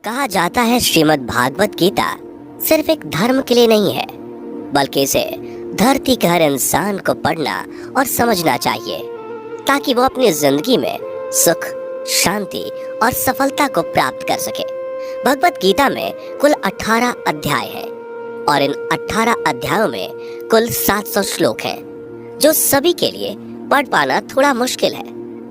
कहा जाता है श्रीमद् भागवत गीता सिर्फ एक धर्म के लिए नहीं है, बल्कि इसे धरती के हर इंसान को पढ़ना और समझना चाहिए ताकि वो अपनी जिंदगी में सुख, शांति और सफलता को प्राप्त कर सके। भगवत गीता में कुल 18 अध्याय हैं और इन 18 अध्यायों में कुल 700 श्लोक हैं, जो सभी के लिए पढ़ पाना थोड़ा मुश्किल है।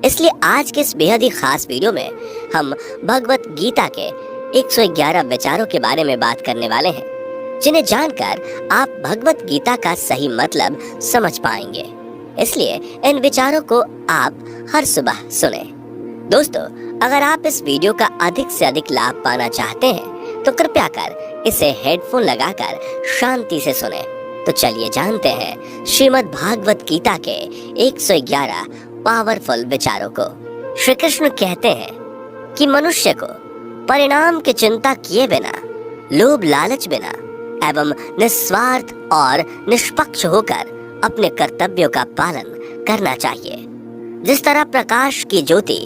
इसलिए आज के इस बेहद ही खास वीडियो में हम भगवत गीता के 111 विचारों के बारे में बात करने वाले हैं, जिन्हें जानकर आप भगवत गीता का सही मतलब समझ पाएंगे। इसलिए इन विचारों को आप हर सुबह सुने। दोस्तों, अगर आप इस वीडियो का अधिक से अधिक लाभ पाना चाहते हैं तो कृपया कर इसे हेडफोन लगाकर शांति से सुने। तो चलिए जानते हैं श्रीमद् भागवत गीता के 111 पावरफुल विचारों को। श्री कृष्ण कहते हैं कि मनुष्य को परिणाम की चिंता किए बिना, लोभ लालच बिना एवं निस्वार्थ और निष्पक्ष होकर अपने कर्तव्यों का पालन करना चाहिए। जिस तरह प्रकाश की ज्योति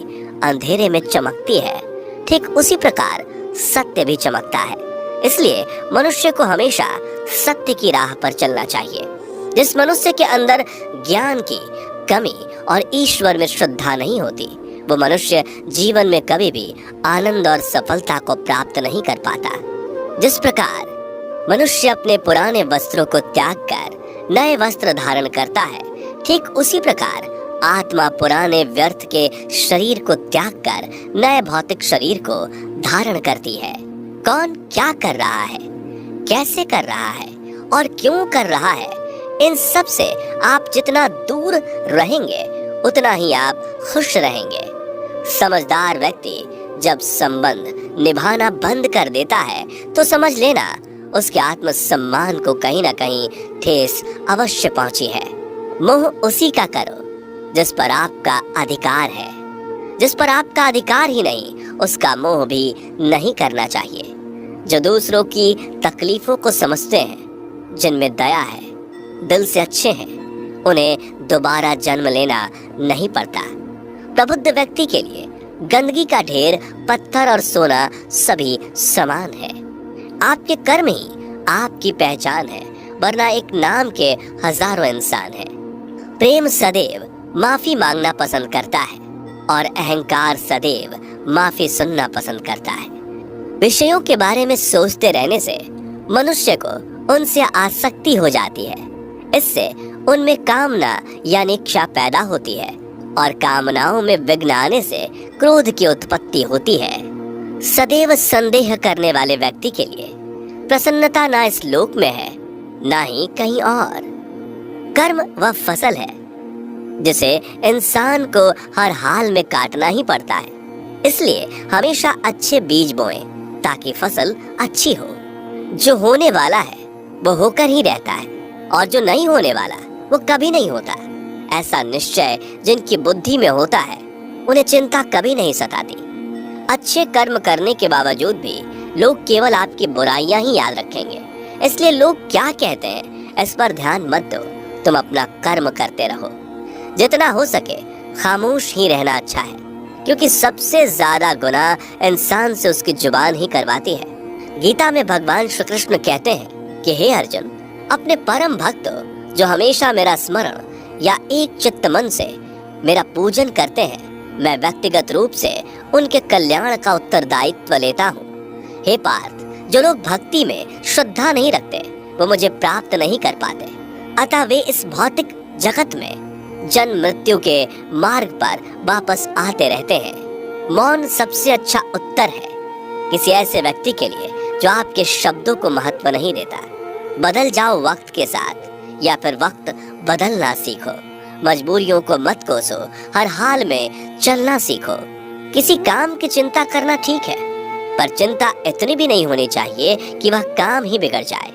अंधेरे में चमकती है, ठीक उसी प्रकार सत्य भी चमकता है। इसलिए मनुष्य को हमेशा सत्य की राह पर चलना चाहिए। जिस मनुष्य के अंदर ज्ञान की कमी और ईश्वर में श्रद्धा नहीं होती, वो मनुष्य जीवन में कभी भी आनंद और सफलता को प्राप्त नहीं कर पाता। जिस प्रकार मनुष्य अपने पुराने वस्त्रों को त्याग कर नए वस्त्र धारण करता है, ठीक उसी प्रकार आत्मा पुराने व्यर्थ के शरीर को त्याग कर नए भौतिक शरीर को धारण करती है। कौन क्या कर रहा है, कैसे कर रहा है और क्यों कर रहा है, इन सब से आप जितना दूर रहेंगे उतना ही आप खुश रहेंगे। समझदार व्यक्ति जब संबंध निभाना बंद कर देता है तो समझ लेना उसके आत्मसम्मान को कहीं ना कहीं ठेस अवश्य पहुंची है। मोह उसी का करो जिस पर आपका अधिकार है। जिस पर आपका अधिकार ही नहीं, उसका मोह भी नहीं करना चाहिए। जो दूसरों की तकलीफों को समझते हैं, जिनमें दया है, दिल से अच्छे हैं, उन्हें दोबारा जन्म लेना नहीं पड़ता। प्रबुद्ध व्यक्ति के लिए गंदगी का ढेर, पत्थर और सोना सभी समान है। आपके कर्म ही आपकी पहचान है, वरना एक नाम के हजारों इंसान हैं। प्रेम सदैव माफी मांगना पसंद करता है और अहंकार सदैव माफी सुनना पसंद करता है। विषयों के बारे में सोचते रहने से मनुष्य को उनसे आसक्ति हो जाती है। इससे उनमें कामना यानी इच्छा पैदा होती है और कामनाओं में विघ्न आने से क्रोध की उत्पत्ति होती है। सदैव संदेह करने वाले व्यक्ति के लिए प्रसन्नता ना इस लोक में है, ना ही कहीं और। कर्म वह फसल है जिसे इंसान को हर हाल में काटना ही पड़ता है। इसलिए हमेशा अच्छे बीज बोएं ताकि फसल अच्छी हो। जो होने वाला है वो होकर ही रहता है और जो नहीं होने वाला वो कभी नहीं होता। ऐसा निश्चय जिनकी बुद्धि में होता है, उन्हें चिंता कभी नहीं सताती। अच्छे कर्म करने के बावजूद भी लोग केवल आपकी बुराइयां ही याद रखेंगे। इसलिए लोग क्या कहते हैं इस पर ध्यान मत दो, तुम अपना कर्म करते रहो। जितना हो सके खामोश ही रहना अच्छा है, क्योंकि सबसे ज्यादा गुनाह इंसान से उसकी जुबान ही करवाती है। गीता में भगवान श्री कृष्ण कहते हैं कि हे अर्जुन, अपने परम भक्त जो हमेशा मेरा स्मरण या एक चित्त मन से मेरा पूजन करते हैं, मैं व्यक्तिगत रूप से उनके कल्याण का उत्तरदायित्व लेता हूँ। हे पार्थ, जो लोग भक्ति में श्रद्धा नहीं रखते वो मुझे प्राप्त नहीं कर पाते। अतः वे इस भौतिक जगत में जन्म मृत्यु के मार्ग पर वापस आते रहते हैं। मौन सबसे अच्छा उत्तर है किसी ऐसे व्यक्ति के लिए जो आपके शब्दों को महत्व नहीं देता। बदल जाओ वक्त के साथ, या फिर वक्त बदलना सीखो। मजबूरियों को मत कोसो, हर हाल में चलना सीखो। किसी काम की चिंता करना ठीक है, पर चिंता इतनी भी नहीं होनी चाहिए कि वह काम ही बिगड़ जाए।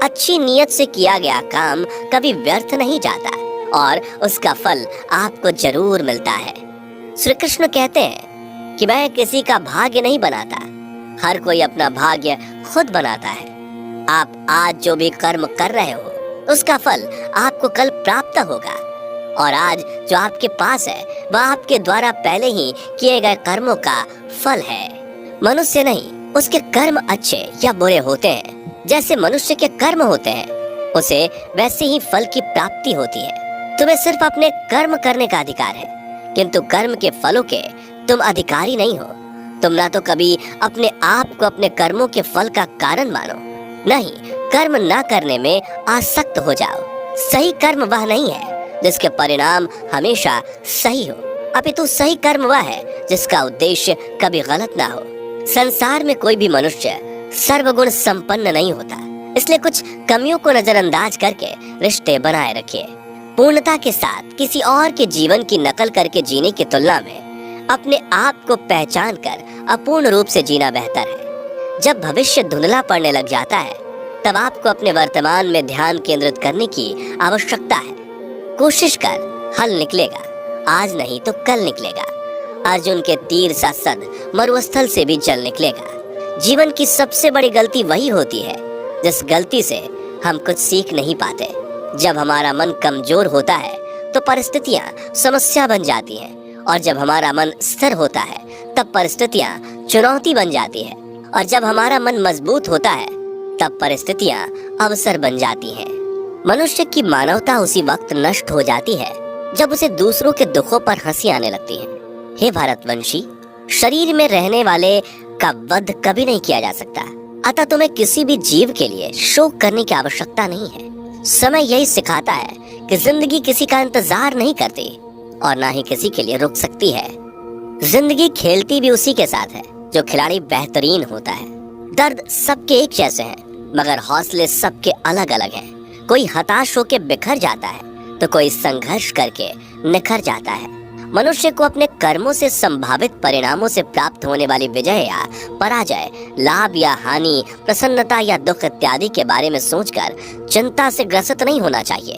अच्छी नीयत से किया गया काम कभी व्यर्थ नहीं जाता और उसका फल आपको जरूर मिलता है। श्री कृष्ण कहते हैं कि मैं किसी का भाग्य नहीं बनाता, हर कोई अपना भाग्य खुद बनाता है। आप आज जो भी कर्म कर रहे हो उसका फल आपको कल प्राप्त होगा, और आज जो आपके पास है वह आपके द्वारा पहले ही किए गए कर्मों का फल है। मनुष्य नहीं उसके कर्म अच्छे या बुरे होते हैं, जैसे मनुष्य के कर्म होते हैं, उसे वैसे ही फल की प्राप्ति होती है। तुम्हें सिर्फ अपने कर्म करने का अधिकार है, किंतु कर्म के फलों के तुम अधिकारी नहीं हो। तुम ना तो कभी अपने आप को अपने कर्मों के फल का कारण मानो, नहीं कर्म ना करने में आसक्त हो जाओ। सही कर्म वह नहीं है जिसके परिणाम हमेशा सही हो, अपितु सही कर्म वह है जिसका उद्देश्य कभी गलत ना हो। संसार में कोई भी मनुष्य सर्वगुण संपन्न नहीं होता, इसलिए कुछ कमियों को नजरअंदाज करके रिश्ते बनाए रखिए। पूर्णता के साथ किसी और के जीवन की नकल करके जीने की तुलना में अपने आप को पहचान कर अपूर्ण रूप से जीना बेहतर है। जब भविष्य धुंधला पड़ने लग जाता है, तब आपको अपने वर्तमान में ध्यान केंद्रित करने की आवश्यकता है। कोशिश कर, हल निकलेगा, आज नहीं तो कल निकलेगा। अर्जुन के तीर सा सद मरुस्थल से भी जल निकलेगा। जीवन की सबसे बड़ी गलती वही होती है जिस गलती से हम कुछ सीख नहीं पाते। जब हमारा मन कमजोर होता है तो परिस्थितियां समस्या बन जाती हैं, और जब हमारा मन स्थिर होता है तब परिस्थितियां चुनौती बन जाती है, और जब हमारा मन मजबूत होता है तब परिस्थितियां अवसर बन जाती हैं। मनुष्य की मानवता उसी वक्त नष्ट हो जाती है जब उसे दूसरों के दुखों पर हंसी आने लगती है। हे भारतवंशी, शरीर में रहने वाले का वध कभी नहीं किया जा सकता, अतः तुम्हें किसी भी जीव के लिए शोक करने की आवश्यकता नहीं है। समय यही सिखाता है कि जिंदगी किसी का इंतजार नहीं करती और ना ही किसी के लिए रुक सकती है। जिंदगी खेलती भी उसी के साथ है जो खिलाड़ी बेहतरीन होता है। दर्द सबके एक जैसे हैं, मगर हौसले सबके अलग अलग हैं। कोई हताश होकर बिखर जाता है तो कोई संघर्ष करके निखर जाता है। मनुष्य को अपने कर्मों से संभावित परिणामों से प्राप्त होने वाली विजय या पराजय, लाभ या हानि, प्रसन्नता या दुख इत्यादि के बारे में सोचकर चिंता से ग्रसित नहीं होना चाहिए।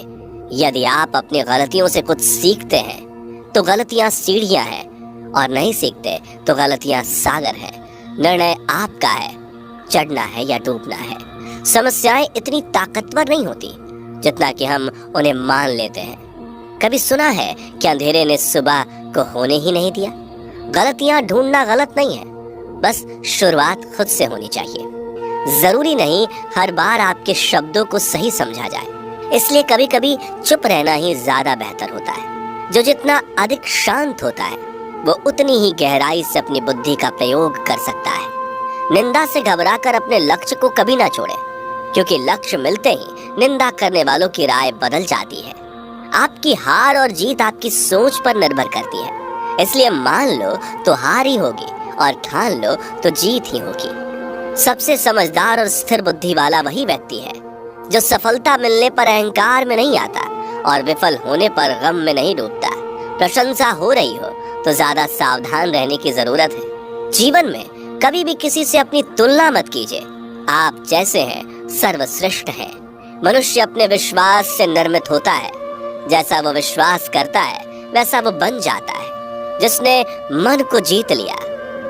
यदि आप अपनी गलतियों से कुछ सीखते हैं तो गलतियां सीढ़ियां हैं, और नहीं सीखते तो गलतियां सागर हैं। निर्णय आपका है, चढ़ना है या डूबना है। समस्याएं इतनी ताकतवर नहीं होती जितना कि हम उन्हें मान लेते हैं। कभी सुना है कि अंधेरे ने सुबह को होने ही नहीं दिया? गलतियां ढूंढना गलत नहीं है, बस शुरुआत खुद से होनी चाहिए। जरूरी नहीं हर बार आपके शब्दों को सही समझा जाए, इसलिए कभी कभी चुप रहना ही ज्यादा बेहतर होता है। जो जितना अधिक शांत होता है वो उतनी ही गहराई से अपनी बुद्धि का प्रयोग कर सकता है। निंदा से घबराकर अपने लक्ष्य को कभी ना छोड़े, क्योंकि लक्ष्य मिलते ही निंदा करने वालों की राय बदल जाती है। आपकी हार और जीत आपकी सोच पर निर्भर करती है, इसलिए मान लो तो हार ही होगी और ठान लो तो जीत ही होगी। सबसे समझदार और स्थिर बुद्धि वाला वही व्यक्ति है जो सफलता मिलने पर अहंकार में नहीं आता और विफल होने पर गम में नहीं डूबता। प्रशंसा हो रही हो तो ज्यादा सावधान रहने की जरूरत है। जीवन में कभी भी किसी से अपनी तुलना मत कीजिए। आप जैसे हैं सर्वश्रेष्ठ हैं। मनुष्य अपने विश्वास से निर्मित होता है। जैसा वो विश्वास करता है वैसा वो बन जाता है। जिसने मन को जीत लिया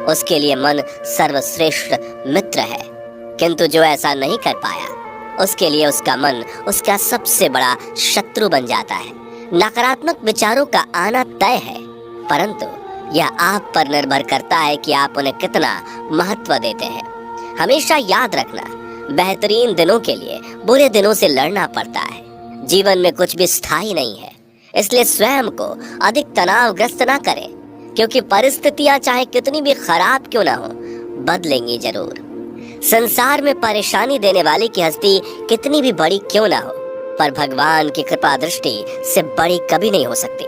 उसके लिए मन सर्वश्रेष्ठ मित्र है, किंतु जो ऐसा नहीं कर पाया उसके लिए उसका मन उसका सबसे बड़ा शत्रु बन जाता है। नकारात्मक विचारों का आना तय है, परंतु यह आप पर निर्भर करता है कि आप उन्हें कितना महत्व देते हैं। हमेशा याद रखना, बेहतरीन दिनों के लिए बुरे दिनों से लड़ना पड़ता है। जीवन में कुछ भी स्थायी नहीं है, इसलिए स्वयं को अधिक तनावग्रस्त ना करें, क्योंकि परिस्थितियां चाहे कितनी भी खराब क्यों ना हो बदलेंगी जरूर। संसार में परेशानी देने वाले की हस्ती कितनी भी बड़ी क्यों ना हो, पर भगवान की कृपा दृष्टि से बड़ी कभी नहीं हो सकती।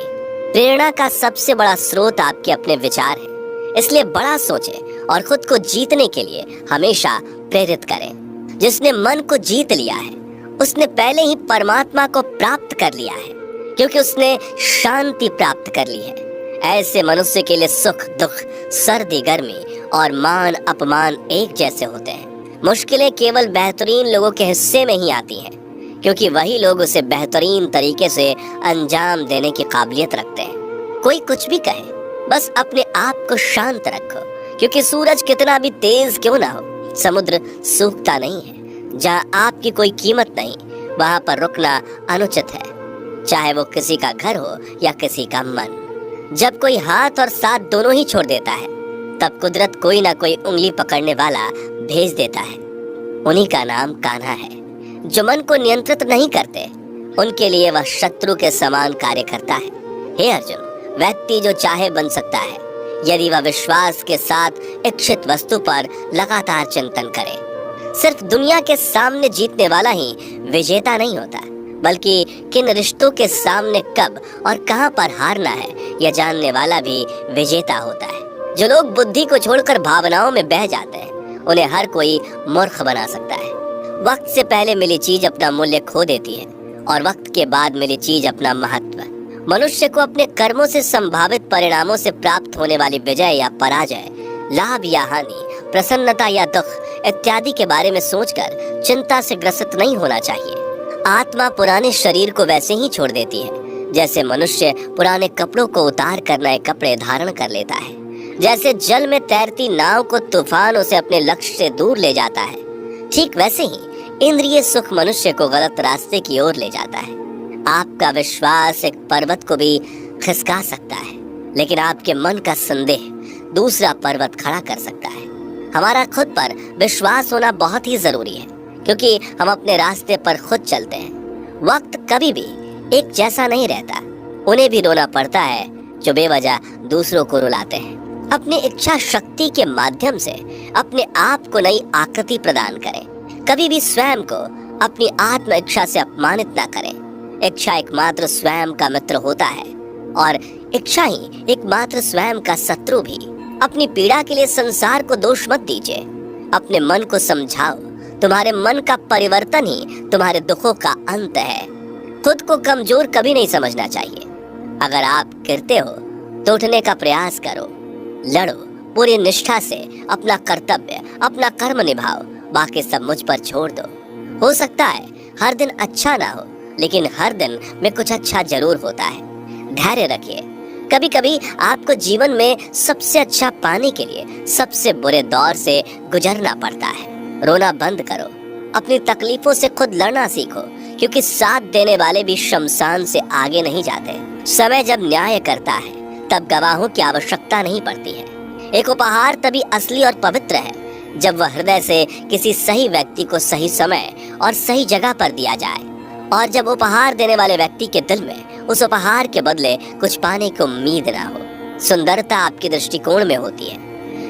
प्रेरणा का सबसे बड़ा स्रोत आपके अपने विचार है, इसलिए बड़ा सोचें और खुद को जीतने के लिए हमेशा प्रेरित करें। जिसने मन को जीत लिया है उसने पहले ही परमात्मा को प्राप्त कर लिया है, क्योंकि उसने शांति प्राप्त कर ली है। ऐसे मनुष्य के लिए सुख दुख, सर्दी गर्मी और मान अपमान एक जैसे होते हैं। मुश्किलें केवल बेहतरीन लोगों के हिस्से में ही आती हैं, क्योंकि वही लोग उसे बेहतरीन तरीके से अंजाम देने की काबिलियत रखते हैं। कोई कुछ भी कहे, बस अपने आप को शांत रखो, क्योंकि सूरज कितना भी तेज क्यों ना हो, समुद्र सूखता नहीं है। जहाँ आपकी कोई कीमत नहीं, वहाँ पर रुकना अनुचित है, चाहे वो किसी का घर हो या किसी का मन। जब कोई हाथ और साथ दोनों ही छोड़ देता है तब कुदरत कोई ना कोई उंगली पकड़ने वाला भेज देता है। उन्हीं का नाम कान्हा है। जो मन को नियंत्रित नहीं करते, उनके लिए वह शत्रु के समान कार्य करता है। हे अर्जुन, व्यक्ति जो चाहे बन सकता है यदि वह विश्वास के साथ इच्छित वस्तु पर लगातार चिंतन करे। सिर्फ दुनिया के सामने जीतने वाला ही विजेता नहीं होता, बल्कि किन रिश्तों के सामने कब और कहां पर हारना है यह जानने वाला भी विजेता होता है। जो लोग बुद्धि को छोड़कर भावनाओं में बह जाते हैं, उन्हें हर कोई मूर्ख बना सकता है। वक्त से पहले मिली चीज अपना मूल्य खो देती है और वक्त के बाद मिली चीज अपना महत्व। मनुष्य को अपने कर्मों से संभावित परिणामों से प्राप्त होने वाली विजय या पराजय, लाभ या हानि, प्रसन्नता या दुख इत्यादि के बारे में सोचकर चिंता से ग्रसित नहीं होना चाहिए। आत्मा पुराने शरीर को वैसे ही छोड़ देती है जैसे मनुष्य पुराने कपड़ों को उतार कर नए कपड़े धारण कर लेता है। जैसे जल में तैरती नाव को तूफान उसे अपने लक्ष्य से दूर ले जाता है, ठीक वैसे ही इंद्रिय सुख मनुष्य को गलत रास्ते की ओर ले जाता है। आपका विश्वास एक पर्वत को भी खिसका सकता है, लेकिन आपके मन का संदेह दूसरा पर्वत खड़ा कर सकता है। हमारा खुद पर विश्वास होना बहुत ही जरूरी है, क्योंकि हम अपने रास्ते पर खुद चलते हैं। वक्त कभी भी एक जैसा नहीं रहता। उन्हें भी रोना पड़ता है जो बेवजह दूसरों को रुलाते हैं। अपनी इच्छा शक्ति के माध्यम से अपने आप को नई आकृति प्रदान करें। कभी भी स्वयं को अपनी आत्म इच्छा से अपमानित ना करें। इच्छा एकमात्र स्वयं का मित्र होता है और इच्छा ही एकमात्र स्वयं का शत्रु भी। अपनी पीड़ा के लिए संसार को दोष मत दीजिए। अपने मन को समझाओ। तुम्हारे मन का परिवर्तन ही तुम्हारे दुखों का अंत है। खुद को कमजोर कभी नहीं समझना चाहिए। अगर आप गिरते हो तो उठने का प्रयास करो, लड़ो, पूरी निष्ठा से अपना कर्तव्य, अपना कर्म निभाओ। बाकी सब मुझ पर छोड़ दो। हो सकता है हर दिन अच्छा ना हो, लेकिन हर दिन में कुछ अच्छा जरूर होता है। धैर्य रखिए। कभी कभी आपको जीवन में सबसे अच्छा पाने के लिए सबसे बुरे दौर से गुजरना पड़ता है। रोना बंद करो। अपनी तकलीफों से खुद लड़ना सीखो, क्योंकि साथ देने वाले भी शमशान से आगे नहीं जाते। समय जब न्याय करता है तब गवाहों की आवश्यकता नहीं पड़ती है। एक उपहार तभी असली और पवित्र है जब वह हृदय से किसी सही व्यक्ति को सही समय और सही जगह पर दिया जाए, और जब उपहार देने वाले व्यक्ति के दिल में उस उपहार के बदले कुछ पाने की उम्मीद ना हो। सुंदरता आपके दृष्टिकोण में होती है।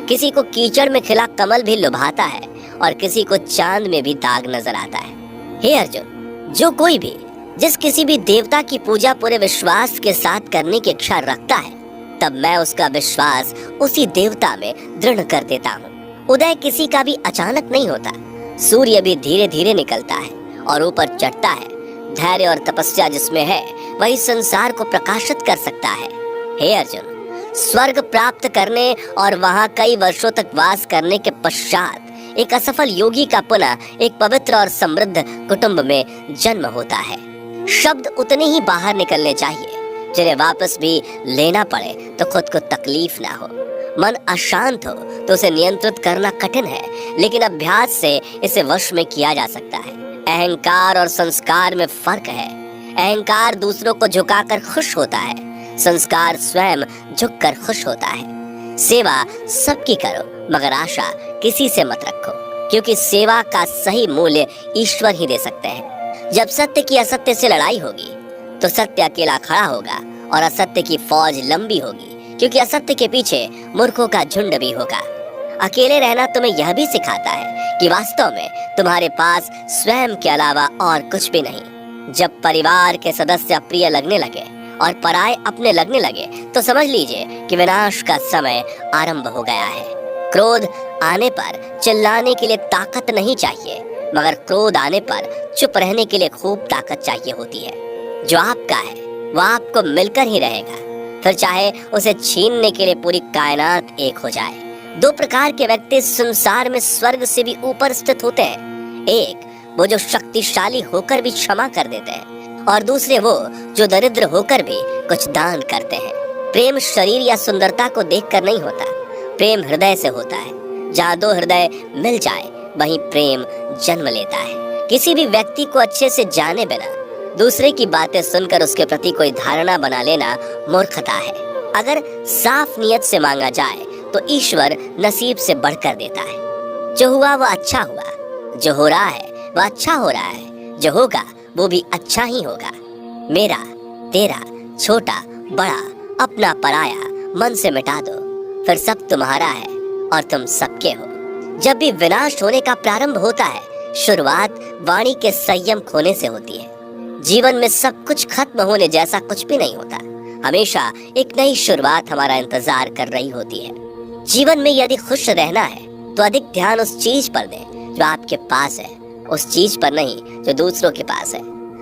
किसी को कीचड़ में खिला कमल भी लुभाता है और किसी को चांद में भी दाग नजर आता है। हे अर्जुन, जो कोई भी जिस किसी भी देवता की पूजा पूरे विश्वास के साथ करने की इच्छा रखता है, तब मैं उसका विश्वास उसी देवता में दृढ़ कर देता हूँ। उदय किसी का भी अचानक नहीं होता। सूर्य भी धीरे धीरे निकलता है और ऊपर चढ़ता है। धैर्य और तपस्या जिसमें है वही संसार को प्रकाशित कर सकता है। हे अर्जुन, स्वर्ग प्राप्त करने और वहाँ कई वर्षों तक वास करने के पश्चात एक असफल योगी का पुनः एक पवित्र और समृद्ध कुटुंब में जन्म होता है। शब्द उतने ही बाहर निकलने चाहिए जिन्हें वापस भी लेना पड़े तो खुद को तकलीफ ना हो। मन अशांत हो तो उसे नियंत्रित करना कठिन है, लेकिन अभ्यास से इसे वश में किया जा सकता है। अहंकार और संस्कार में फर्क है। अहंकार दूसरों को झुकाकर खुश होता है, संस्कार स्वयं झुककर खुश होता है। सेवा सबकी करो, मगर आशा किसी से मत रखो, क्योंकि सेवा का सही मूल्य ईश्वर ही दे सकते हैं। जब सत्य की असत्य से लड़ाई होगी तो सत्य अकेला खड़ा होगा और असत्य की फौज लंबी होगी, क्योंकि असत्य के पीछे मूर्खों का झुंड भी होगा। अकेले रहना तुम्हें यह भी सिखाता है कि वास्तव में तुम्हारे पास स्वयं के अलावा और कुछ भी नहीं। जब परिवार के सदस्य अप्रिय लगने लगे और पराये अपने लगने लगे तो समझ लीजिए कि विनाश का समय आरंभ हो गया है। क्रोध आने पर चिल्लाने के लिए ताकत नहीं चाहिए, मगर क्रोध आने पर चुप रहने के लिए खूब ताकत चाहिए होती है। जो आपका है वह आपको मिलकर ही रहेगा, फिर चाहे उसे छीनने के लिए पूरी कायनात एक हो जाए। दो प्रकार के व्यक्ति संसार में स्वर्ग से भी ऊपर स्थित होते हैं। एक वो जो शक्तिशाली होकर भी क्षमा कर देते हैं, और दूसरे वो जो दरिद्र होकर भी कुछ दान करते हैं। प्रेम शरीर या सुंदरता को देखकर नहीं होता, प्रेम हृदय से होता है। जहाँ दो हृदय मिल जाए वहीं प्रेम जन्म लेता है। किसी भी व्यक्ति को अच्छे से जाने बिना दूसरे की बातें सुनकर उसके प्रति कोई धारणा बना लेना मूर्खता है। अगर साफ नियत से मांगा जाए तो ईश्वर नसीब से बढ़कर देता है। जो हुआ वो अच्छा हुआ, जो हो रहा है वह अच्छा हो रहा है, जो होगा वो भी अच्छा ही होगा। मेरा, तेरा, छोटा, बड़ा, अपना, पराया मन से मिटा दो, फिर सब तुम्हारा है और तुम सबके हो। जब भी विनाश होने का प्रारंभ होता है, शुरुआत वाणी के संयम खोने से होती है। जीवन में सब कुछ खत्म होने जैसा कुछ भी नहीं होता। हमेशा एक नई शुरुआत हमारा इंतजार कर रही होती है। जीवन में यदि खुश रहना है तो अधिक ध्यान उस चीज पर दें जो आपके पास है, उस चीज पर नहीं जो दूसरों के पास है।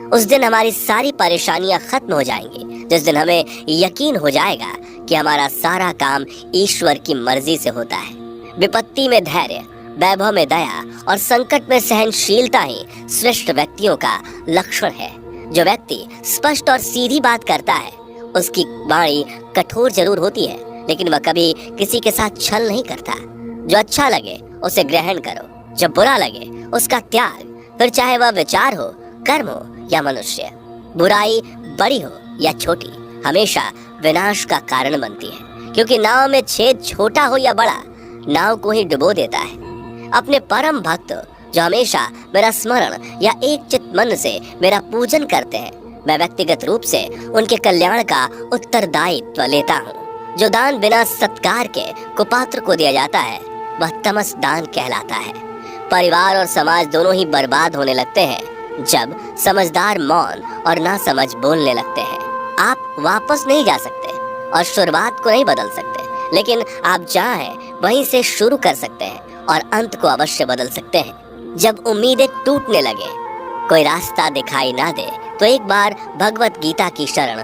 उस दिन हमारी सारी परेशानियां खत्म हो जाएंगी, जिस दिन हमें यकीन हो जाएगा कि हमारा सारा काम ईश्वर की मर्जी से होता है। विपत्ति में धैर्य, वैभव में दया और संकट में सहनशीलता ही श्रेष्ठ व्यक्तियों का लक्षण है। जो व्यक्ति स्पष्ट और सीधी बात करता है, उसकी वाणी कठोर जरूर होती है, लेकिन वह कभी किसी के साथ छल नहीं करता। जो अच्छा लगे उसे ग्रहण करो, जो बुरा लगे उसका त्याग, फिर चाहे वह विचार हो, कर्म हो या मनुष्य। बुराई बड़ी हो या छोटी हमेशा विनाश का कारण बनती है, क्योंकि नाव में छेद छोटा हो या बड़ा, नाव को ही डुबो देता है। अपने परम भक्त जो हमेशा मेरा स्मरण या एक चित्त मन से मेरा पूजन करते हैं, मैं व्यक्तिगत रूप से उनके कल्याण का उत्तरदायित्व लेता हूँ। जो दान बिना सत्कार के कुपात्र को दिया जाता है वह तमस दान कहलाता है। परिवार और समाज दोनों ही बर्बाद होने लगते हैं जब समझदार मौन और नासमझ बोलने लगते हैं। आप वापस नहीं जा सकते और शुरुआत को नहीं बदल सकते, लेकिन आप चाहें वहीं से शुरू कर सकते हैं और अंत को अवश्य बदल सकते हैं। जब उम्मीदें टूटने लगे, कोई रास्ता दिखाई ना दे, तो एक बार भगवत गीता की शरण